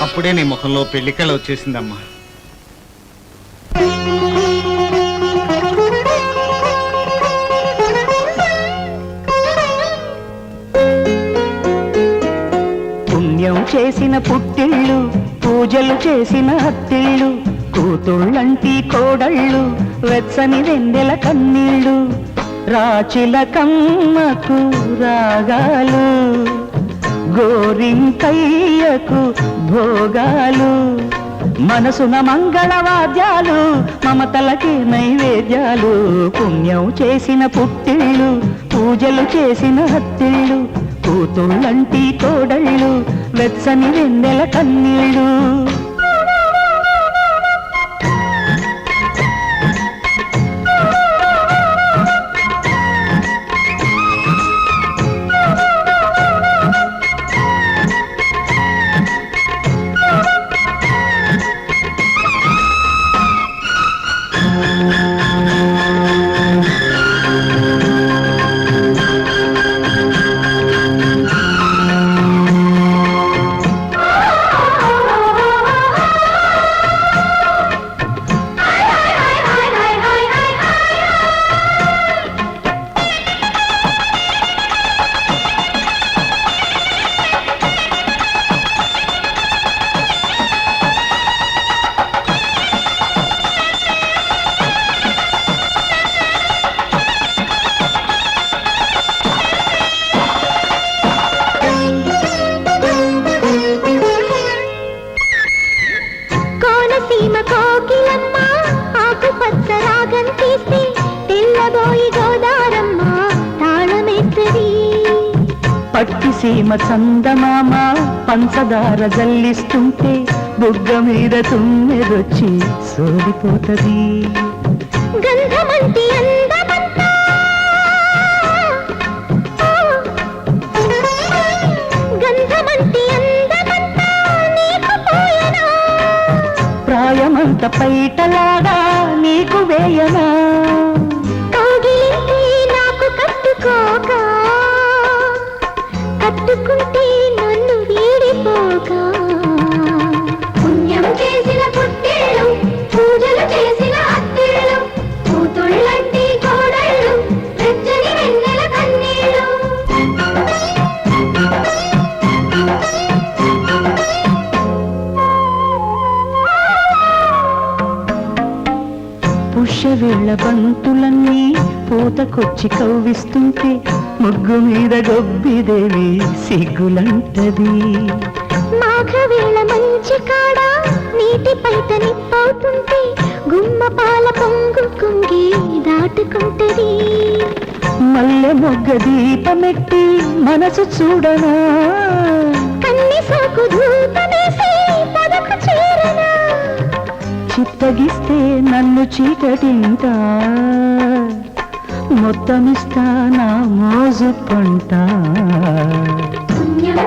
అప్పుడే నీ ముఖంలో పెళ్లికళ వచ్చేసిందమ్మా. పుణ్యం చేసిన పుట్టిళ్ళు, పూజలు చేసిన అత్తిళ్ళు, కూతుళ్ళంటి కోడళ్ళు, వెచ్చని వెన్నెల కన్నీళ్ళు, రాచిలకమ్మకు రాగాలు, గోరింకయ్యకు భోగాలు, మనసున మంగళవాద్యాలు, మమతలకి నైవేద్యాలు. పుణ్యం చేసిన పుట్టిళ్ళు, పూజలు చేసిన హత్తిళ్ళు, కూతుళ్ళంటి కోడళ్ళు, వెచ్చని వెన్నెల కన్నీళ్ళు. పట్టిసీమ చందమామ పంచదార జల్లిస్తుంటే బుగ్గ మీద తుమ్మెదొచ్చి సోడిపోతది. గంధమంటి అందమంతా నీకు పోయనా, ప్రాయమంత పైటలాగా నీకు వేయనా, కౌగిలింటి నాకు కట్టుకోక, కట్టుకుంటే నన్ను వీడిపోగా. పుణ్యం చేసిన పుట్టిళ్ళు, పూజలు చేసిన అత్తిళ్ళు, కూతుళ్ళంటి కోడళ్ళు, వెచ్చని వెన్నెల కన్నీళ్ళు. పుష్యవేళ బంతులన్నీ పూతకొచ్చి కవ్విస్తుంటే ముగ్గు మీద గొబ్బిదేవి సిగ్గులంటది. మాఘవేళ మంచి కాడ నీటి పైట నిప్పవుతుంటే గుమ్మ పాల పొంగు కుంగి దాటుకుంటది. మల్లె మొగ్గ దీపమెట్టి మనసు చూడనా, కన్ని సోకు ధూపమేసి పదకు చేరనా, చిత్తగిస్తే నన్ను చీకటింటా, మొత్తమిస్తా నా మోజు కొంటా. పుణ్యం